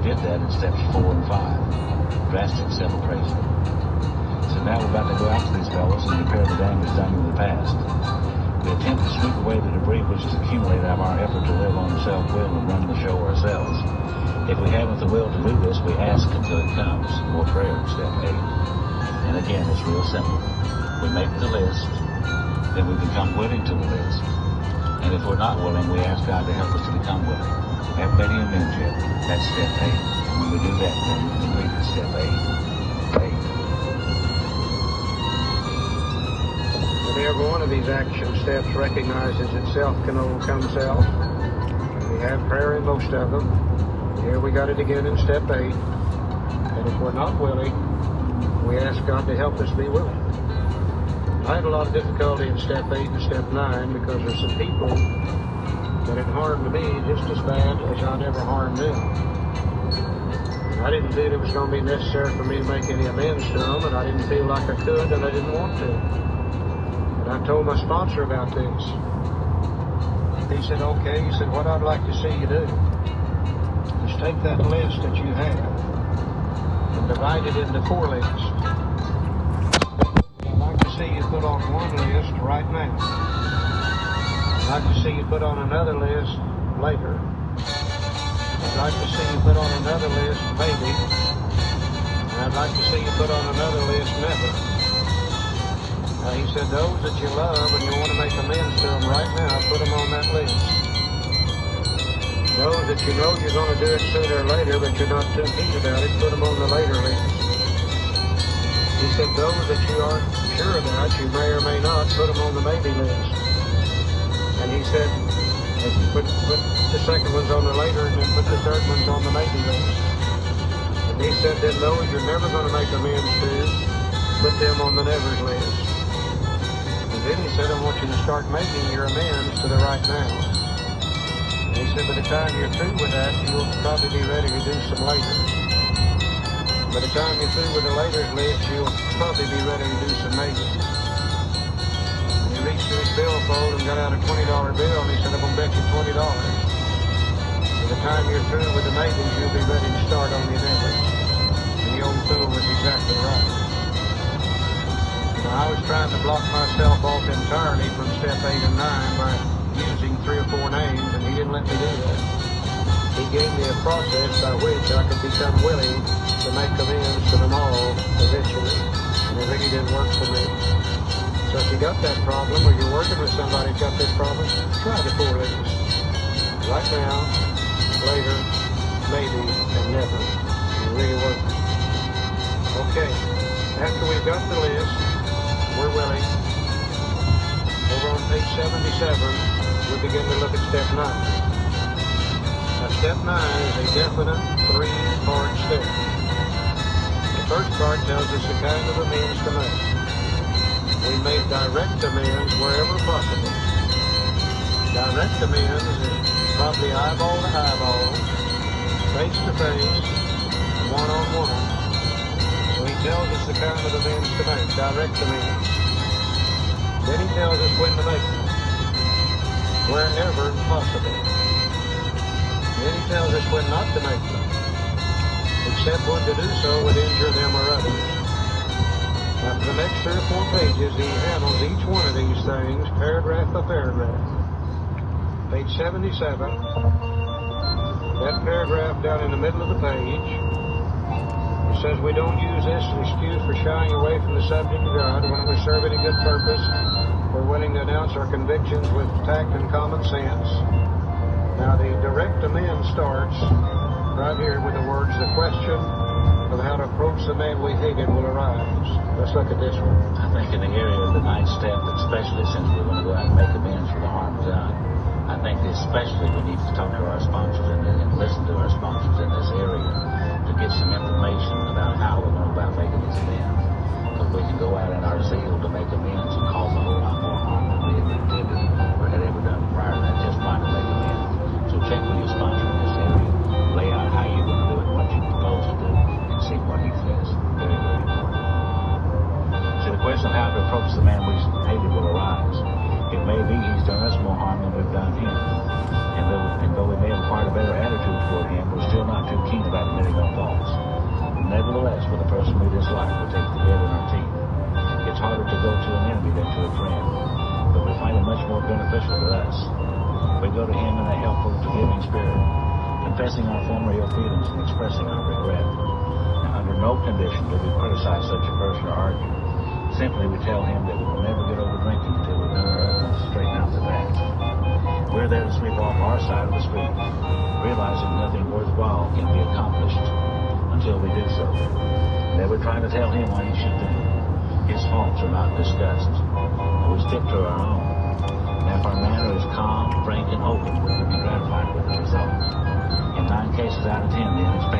did that in steps 4 and 5. Drastic separation. So now we're about to go after these fellows and repair the damage done in the past. We attempt to sweep away the debris which has accumulated out of our effort to live on self-will and run the show ourselves. If we haven't the will to do this, we ask until it comes. More prayer, step 8. And again, it's real simple. We make the list, then we become willing to the list. And if we're not willing, we ask God to help us to become willing. Have many amends yet. That's step 8. And when we do that, then we complete it, step 8. 8. And every one of these action steps recognizes that self can overcome self. We have prayer in most of them. Here we got it again in step 8. And if we're not willing, we ask God to help us be willing. I had a lot of difficulty in step 8 and step 9 because there's some people that had harmed me just as bad as I'd ever harmed them. And I didn't feel it was going to be necessary for me to make any amends to them, and I didn't feel like I could, and I didn't want to. And I told my sponsor about this. He said, okay. He said, what I'd like to see you do is take that list that you have and divide it into 4 lists. I'd like to see you put on one list right now. I'd like to see you put on another list later. I'd like to see you put on another list maybe. And I'd like to see you put on another list never. He said those that you love and you want to make amends to them right now, put them on that list. Those that you know you're going to do it sooner or later, but you're not too keen about it, put them on the later list. He said those that you aren't sure about, you may or may not, put them on the maybe list. And he said, put the second ones on the later and then put the third ones on the maybe list. And he said then those you're never going to make amends to, put them on the never's list. And then he said, I want you to start making your amends to the right now. And he said, by the time you're through with that, you'll probably be ready to do some later. By the time you're through with the later's list, you'll probably be ready to do some maybes. And he reached to his billfold and got out a $20 bill, and he said, I'm going to bet you $20. By the time you're through with the maybes, you'll be ready to start on the nevers. And the old fool was exactly right. I was trying to block myself off entirely from step 8 and 9 by using 3 or 4 names, and he didn't let me do that. He gave me a process by which I could become willing to make amends to them all eventually, and it really didn't work for me. So if you got that problem, or you're working with somebody who's got this problem, try the 4 lists. Right now, later, maybe, and never. It really works. Okay, after we've got the list, we're willing. Over on page 77, we begin to look at step 9. Now, step 9 is a definite 3-part step. The first part tells us the kind of amends to make. We make direct amends wherever possible. Direct amends is probably eyeball to eyeball, face to face, one-on-one. So he tells us the kind of amends to make, direct amends. Then he tells us when to make them, wherever possible. Then he tells us when not to make them, except when to do so would injure them or others. Now for the next 3 or 4 pages, he handles each one of these things paragraph by paragraph. Page 77, that paragraph down in the middle of the page, it says we don't use this as an excuse for shying away from the subject of God. When we serve any good purpose, we're willing to announce our convictions with tact and common sense. Now the direct amend starts right here with the words, the question of how to approach the man we hated will arise. Let's look at this one. I think in the area of the 9th step, especially since we're going to go out and make amends for the harm done, I think especially we need to talk to our sponsors and listen to our sponsors in this area to get some information about how we're going about making these amends. Because we can go out in our zeal to make amends and cause a whole lot more harm than we had intended or had ever done prior to that, just trying to make amends. So check with your sponsor in this area, lay out how you're going to do it, what you propose to do, and see what he says. Very, very important. So the question of how to approach the man we hated will arise. It may be he's done us more harm than we've done him. And though we may have acquired a better attitude toward him, we're still not too keen about admitting our faults. Nevertheless, with a person we dislike, we take the bit in our teeth. It's harder to go to an enemy than to a friend, but we find it much more beneficial to us. We go to him in a helpful, forgiving spirit, confessing our former ill feelings and expressing our regret. Now, under no condition do we criticize such a person or argue. Simply, we tell him that we will never get over drinking until we've done our utmost to straighten out the facts. We're there to sweep off our side of the street, realizing nothing worthwhile can be accomplished until we do so. Never trying to tell him what he should do. His faults are not discussed, and we stick to our own. Now, if our manner is calm, frank, and open, we can be gratified with the result. In 9 cases out of 10, the unexpected